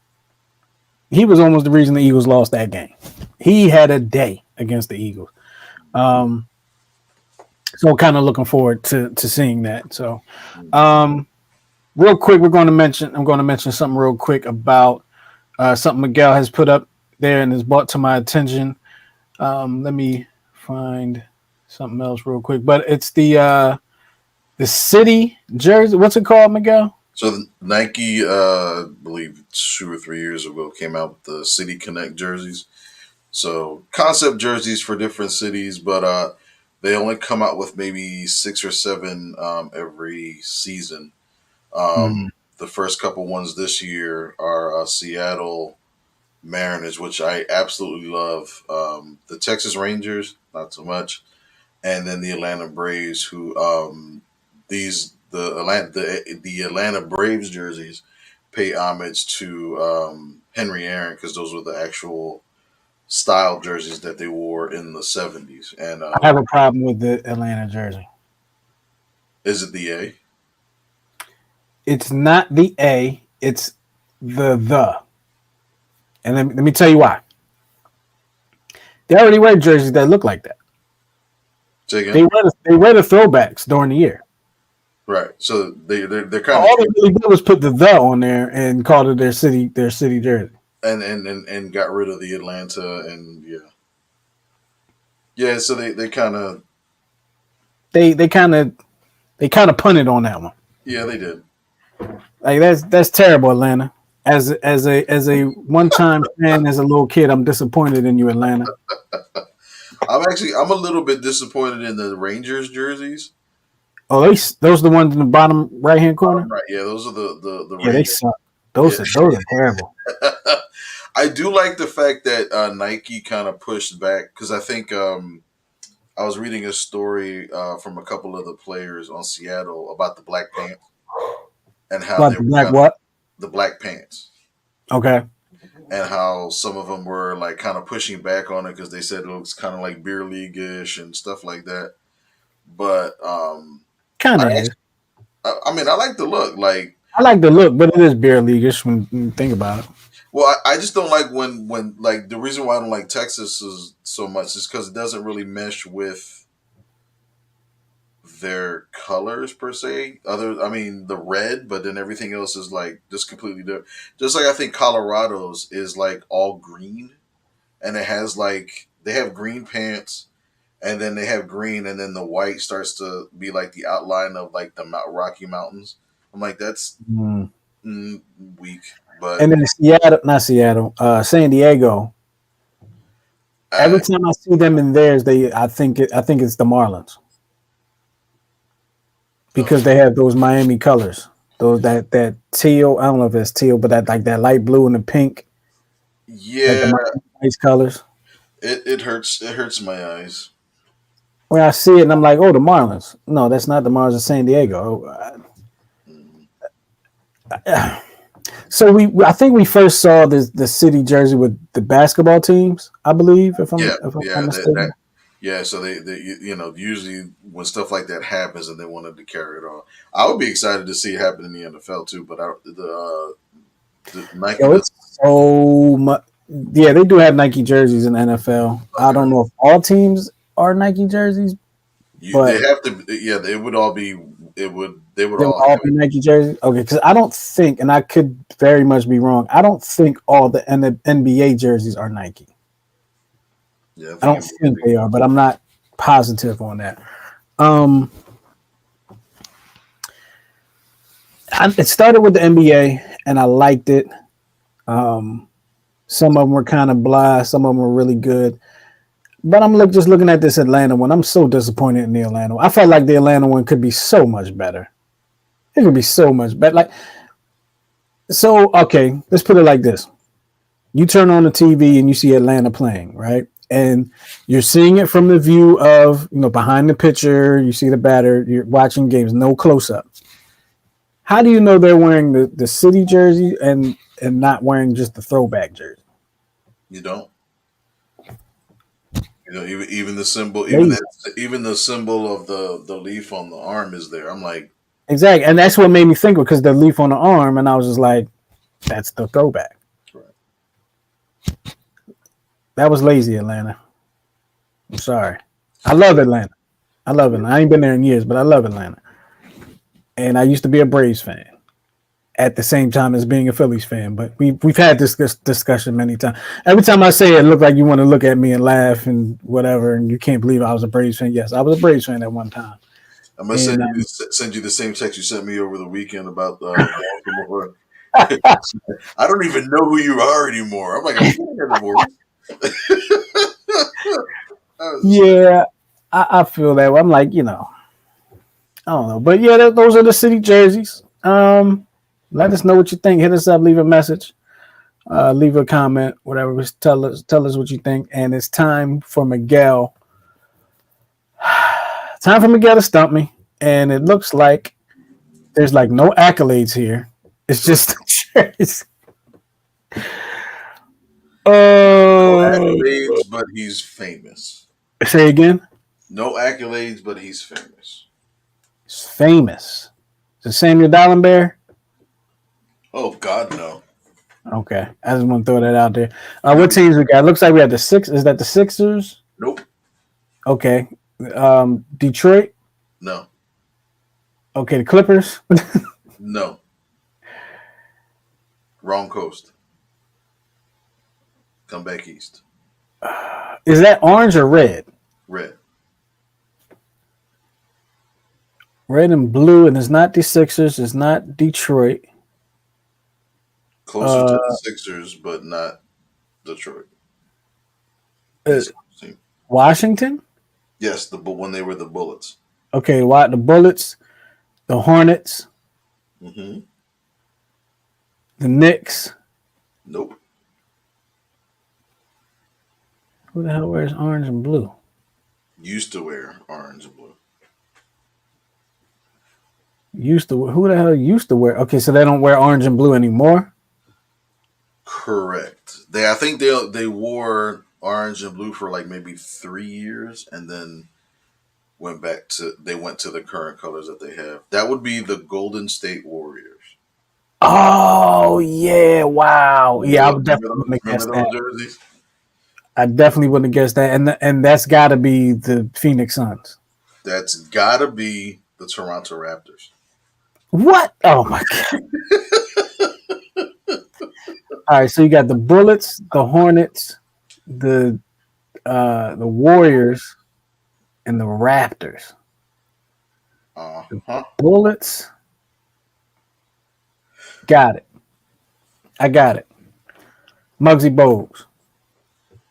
He was almost the reason the Eagles lost that game. He had a day against the Eagles. Um, so kind of looking forward to seeing that. So, um, real quick, I'm going to mention something real quick about something Miguel has put up there and has brought to my attention. Let me find something else real quick, but it's the city jersey. What's it called, Miguel? So Nike, I believe 2 or 3 years ago, came out with the City Connect jerseys. So concept jerseys for different cities, but they only come out with maybe six or seven every season. Um, Mm-hmm. the first couple ones this year are Seattle Mariners, which I absolutely love. The Texas Rangers, not so much, and then the Atlanta Braves, who these the Atlanta Braves jerseys pay homage to Henry Aaron because those were the actual style jerseys that they wore in the '70s. And I have a problem with the Atlanta jersey. is it the A? It's not the A. It's the. And let me tell you why. They already wear jerseys that look like that. Say again. They wear the throwbacks during the year. Right. So they're kind of All they really did was put the on there and called it their city jersey. and got rid of the Atlanta and yeah. So they kind of They kind of punted on that one. yeah they did. Like that's terrible, Atlanta. As a one time fan, as a little kid, I'm disappointed in you, Atlanta. I'm a little bit disappointed in the Rangers jerseys. Oh, those are the ones in the bottom right hand corner. Right. Yeah. Those are the Yeah, they Rangers. suck. Yeah. Those are terrible. I do like the fact that Nike kind of pushed back because I think I was reading a story from a couple of the players on Seattle about the black pants and how What they the were black kind of what? the black pants Okay. and how some of them were like kind of pushing back on it because they said it looks kind of like beer league ish and stuff like that. But Kind I of is. actually, I mean, I like the look. Like, I like the look, but it is beer leaguish when you think about it. well, I just don't like when like the reason why I don't like Texas is so much is because it doesn't really mesh with their colors per se. I mean, the red, but then everything else is like just completely different. Just like I think Colorado's is like all green, and it has like they have green pants, and then they have green, and then the white starts to be like the outline of like the Rocky Mountains. I'm like that's Mm. mm, weak, but And then not Seattle, San Diego. Every uh, time I see them in theirs, I think it's the Marlins oh, because they have those Miami colors. Those that teal. I don't know if it's teal, but that like that light blue and the pink, like the yeah, Miami Vice colors. it hurts. It hurts my eyes. When I see it, and I'm like, oh, the Marlins. No, that's not the Marlins of San Diego. Mm. So I think we first saw the city jersey with the basketball teams. I believe, Yeah, if I'm not yeah, mistaken. yeah. So they usually when stuff like that happens and they wanted to carry it on, I would be excited to see it happen in the NFL too. But the Nike Yo, does. it's so much. Yeah, they do have Nike jerseys in the NFL. I Okay, don't know if all teams are Nike jerseys, they but have to. Yeah, they would all be. It would. They would they would all all have be it. Nike jerseys. Okay, because I don't think, and I could very much be wrong. I don't think all the NBA jerseys are Nike. Yeah, I I think don't it would think be. they are, but I'm not positive on that. Um, it started with the NBA, and I liked it. Um, some of them were kind of blah, some of them were really good. But just looking at this Atlanta one. I'm so disappointed in the Atlanta one. I felt like the Atlanta one could be so much better. It could be so much better. Like so, okay, let's put it like this: you turn on the TV and you see Atlanta playing, right? And you're seeing it from the view of behind the pitcher. You see the batter. You're watching games, no close up. How do you know they're wearing the city jersey and not wearing just the throwback jersey? You don't. Even the symbol, Lazy. even the symbol of the leaf on the arm is there. I'm like, Exactly, and that's what made me think because the leaf on the arm, and I was just like, that's the throwback. right. That was lazy, Atlanta. I'm sorry. I love Atlanta. I love Atlanta. I ain't been there in years, but I love Atlanta. And I used to be a Braves fan at the same time as being a Phillies fan. But we've had this discussion many times. Every time I say it, it look like you want to look at me and laugh and whatever, and you can't believe I was a Braves fan. Yes, I was a Braves fan at one time. I'm gonna And send you the same text you sent me over the weekend about Baltimore. I don't even know who you are anymore. I'm like, I'm not anymore. I was just like, yeah, I feel that way. I'm like, I don't know. But yeah, those are the city jerseys. Let us know what you think. Hit us up, leave a message, leave a comment, whatever. Just tell us what you think. And it's time for Miguel. Time for Miguel to stump me. And it looks like there's like no accolades here. It's just the jerseys. no Oh, accolades, but he's famous. say again. No accolades, but he's famous. It's famous. Is it Samuel Dallenberg? Oh God, no. Okay, I just want to throw that out there. No, What teams we got? Looks like we have the six. Is that the Sixers? nope, Okay. Detroit. no, Okay, the Clippers. no. Wrong coast. Come back east. Is that orange or red? Red. Red and blue, and it's not the Sixers. It's not Detroit. Closer to Uh, the Sixers, but not Detroit. uh East Coast team. Washington. Yes, but when they were the Bullets. Okay, the Bullets, the Hornets, Mm-hmm. the Knicks. Nope. Who the hell wears orange and blue? Used to wear orange and blue. Who the hell used to wear? Okay, so they don't wear orange and blue anymore. Correct. I think they wore orange and blue for like maybe 3 years, and then they went to the current colors that they have. That would be the Golden State Warriors. Oh yeah! Wow. Yeah, I would definitely wouldn't have Remember guessed that. those jerseys? I definitely wouldn't have guessed that, and that's got to be the Phoenix Suns. That's gotta be the Toronto Raptors. What? Oh my god! All right, so you got the Bullets, the Hornets, the Warriors, and the Raptors. Uh-huh. Bullets. Got it. I got it. Muggsy Bogues.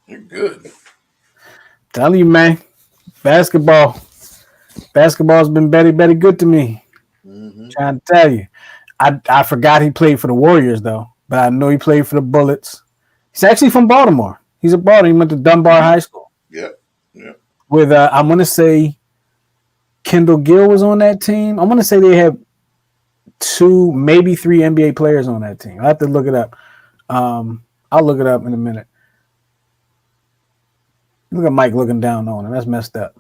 You're good. Telling you, man. Basketball. Basketball's been very good to me. Mm-hmm. Trying to tell you. I forgot he played for the Warriors though, but I know he played for the Bullets. He's actually from Baltimore. He's a Baltimore. He went to Dunbar High School. Yep. Yep. With I'm gonna say Kendall Gill was on that team. I'm gonna say they have two, maybe three NBA players on that team. I have to look it up. I'll look it up in a minute. Look at Mike looking down on him. That's messed up.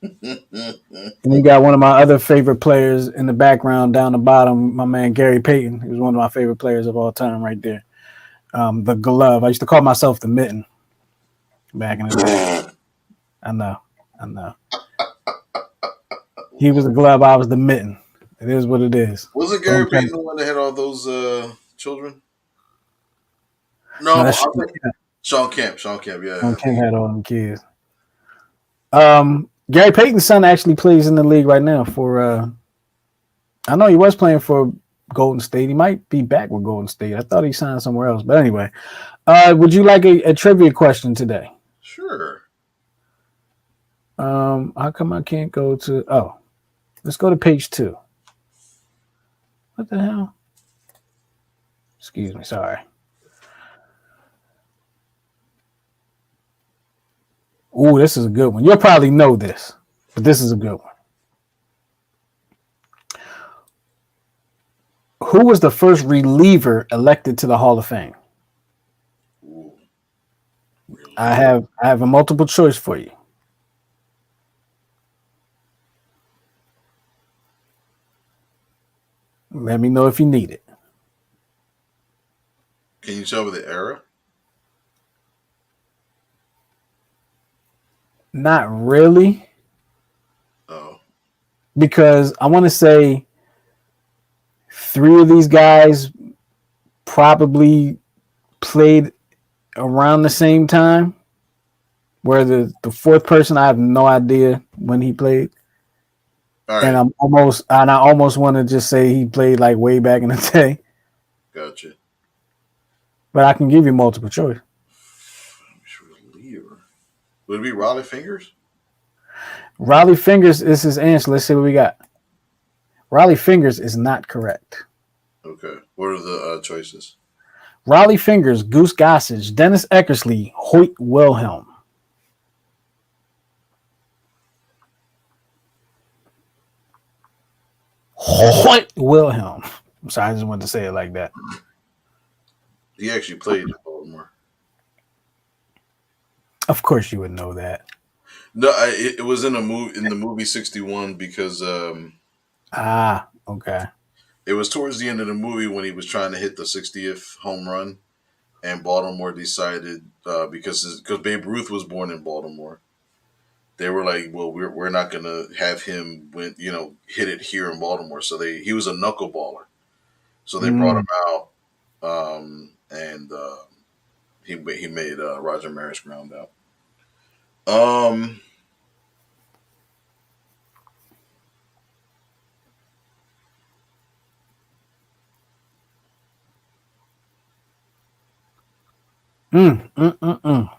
And you got one of my other favorite players in the background down the bottom, my man Gary Payton. He was one of my favorite players of all time right there. The glove. I used to call myself the mitten back in the day. I know. I know. He was the glove. I was the mitten. It is what it is. Wasn't Gary Don't tell me. Payton the one that had all those children? No, No, that's I think Sean Kemp. Sean Kemp. Sean Yeah. King had all them kids. Gary Payton's son actually plays in the league right now for I know he was playing for Golden State. He might be back with Golden State. I thought he signed somewhere else. But anyway, would you like a trivia question today? Sure. How come I can't go to let's go to page 2. What the hell? Excuse me, sorry. Ooh, this is a good one. You'll probably know this, but this is a good one. Who was the first reliever elected to the Hall of Fame? Ooh, I really? have a multiple choice for you. Let me know if you need it. Can you tell me the era? Not really, Oh, because I want to say 3 of these guys probably played around the same time. Where the fourth person, I have no idea when he played, all and right. I almost want to just say he played like way back in the day, Gotcha. but I can give you multiple choice. Reliever. Would it be Raleigh Fingers? Riley Fingers is his answer. Let's see what we got. Riley Fingers is not correct. Okay. What are the choices? Riley Fingers, Goose Gossage, Dennis Eckersley, Hoyt Wilhelm. Hoyt Wilhelm. I'm sorry, I just wanted to say it like that. He actually played in Baltimore. Of course, you would know that. No, it was in a movie in the movie 61 because Ah, okay. It was towards the end of the movie when he was trying to hit the 60th home run, and Baltimore decided because Babe Ruth was born in Baltimore. They were like, well, we're not gonna have him hit it here in Baltimore. So he was a knuckleballer. So they brought Mm, him out, and he made Roger Maris ground out. Um, mm.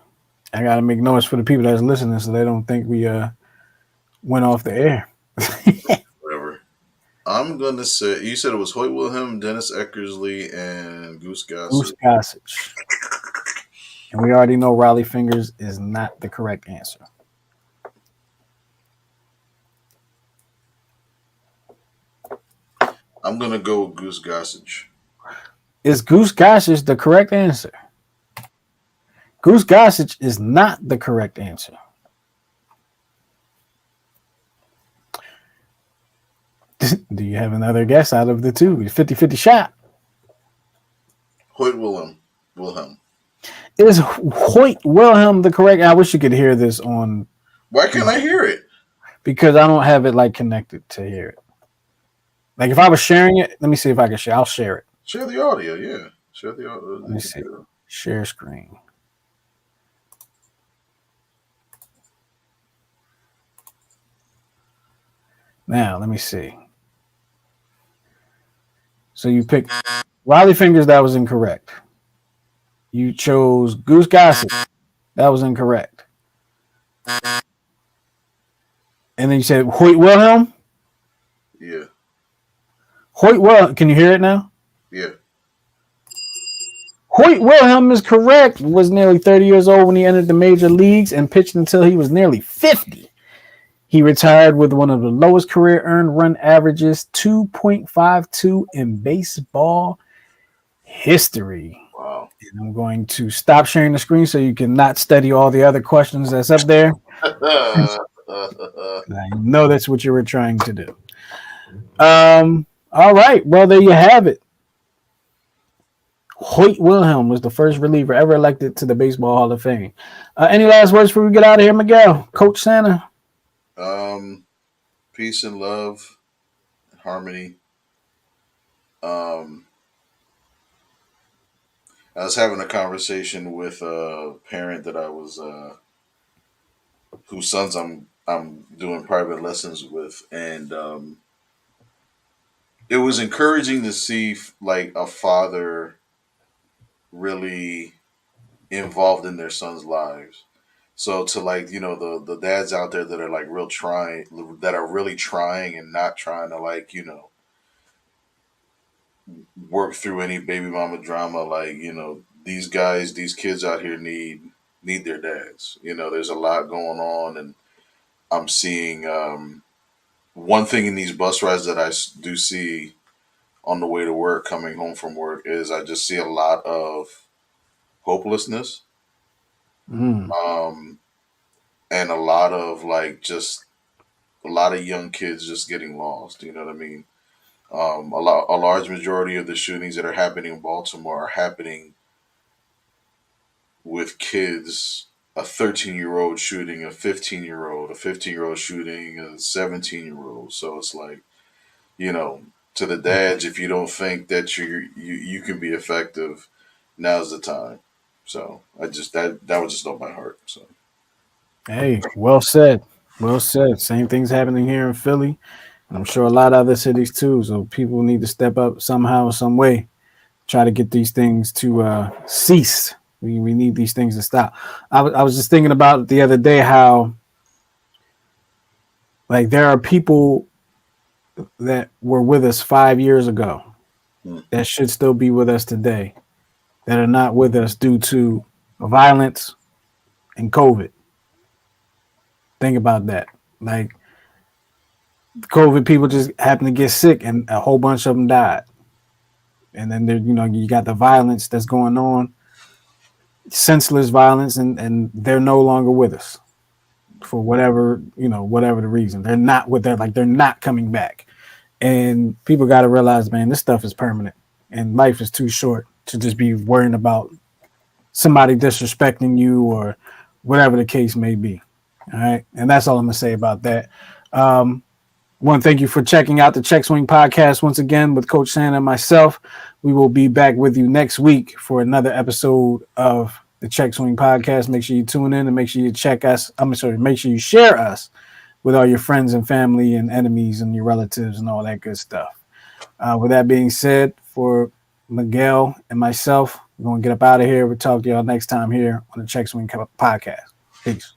I gotta make noise for the people that's listening so they don't think we went off the air. whatever. I'm gonna say you said it was Hoyt Wilhelm, Dennis Eckersley, and Goose Goose Gossett. Gossage. And we already know Raleigh Fingers is not the correct answer. I'm gonna go with Goose Gossage. Is Goose Gossage the correct answer? Goose Gossage is not the correct answer. Do you have another guess out of the two? 50-50 shot. Hoyt Wilhelm. Is Hoyt Wilhelm the correct? I wish you could hear this on Why can't I hear it? because I don't have it like connected to hear it. Like if I was sharing it, let me see if I can share. I'll share it. Share the audio, yeah. Share the Let me see. audio. Share screen. Now let me see. So you picked Riley Fingers. That was incorrect. You chose Goose Gossett. That was incorrect. And then you said Hoyt Wilhelm. Yeah, Hoyt Wilhelm. Can you hear it now? yeah. Hoyt Wilhelm is correct. Was nearly 30 years old when he entered the major leagues and pitched until he was nearly 50. He retired with one of the lowest career earned run averages, 2.52 in baseball history. Wow. And I'm going to stop sharing the screen so you can not study all the other questions that's up there. I know that's what you were trying to do. All right. Well, there you have it. Hoyt Wilhelm was the first reliever ever elected to the Baseball Hall of Fame. Any last words before we get out of here, Miguel? Coach Santa? um, Peace and love and harmony. Um, I was having a conversation with a parent that I was whose sons I'm doing private lessons with, and it was encouraging to see like a father really involved in their sons' lives. So to like the dads out there that are like real trying, that are really trying and not trying to like work through any baby mama drama. Like these guys, these kids out here need their dads. There's a lot going on, and I'm seeing one thing in these bus rides that do see on the way to work, coming home from work, is I just see a lot of hopelessness, Mm. um, and a lot of like just a lot of young kids just getting lost. You know what I mean? A large majority of the shootings that are happening in Baltimore are happening with kids. A 13-year-old shooting a 15-year-old, a 15-year-old shooting a 17-year-old. So it's like, you know, to the dads, if you don't think that you can be effective, now's the time. So I just that was just on my heart. So Hey, well said. Well said. Same things happening here in Philly. I'm sure a lot of other cities too. So people need to step up somehow, some way, try to get these things to cease. We need these things to stop. I was just thinking about the other day how like there are people that were with us 5 years ago mm, that should still be with us today that are not with us due to violence and COVID. Think about that. Like COVID people just happened to get sick and a whole bunch of them died. And then there, you got the violence that's going on, senseless violence, and they're no longer with us for whatever the reason. They're not with that, like they're not coming back. And people got to realize, man, this stuff is permanent, and life is too short to just be worrying about somebody disrespecting you or whatever the case may be. All right, and that's all I'm gonna say about that. I want to thank you for checking out the Check Swing podcast once again with Coach Santa and myself. We will be back with you next week for another episode of the Check Swing podcast. Make sure you tune in and make sure you check us. I'm sorry, make sure you share us with all your friends and family and enemies and your relatives and all that good stuff. With that being said, for Miguel and myself, we're going to get up out of here. We'll talk to y'all next time here on the Check Swing podcast. Peace.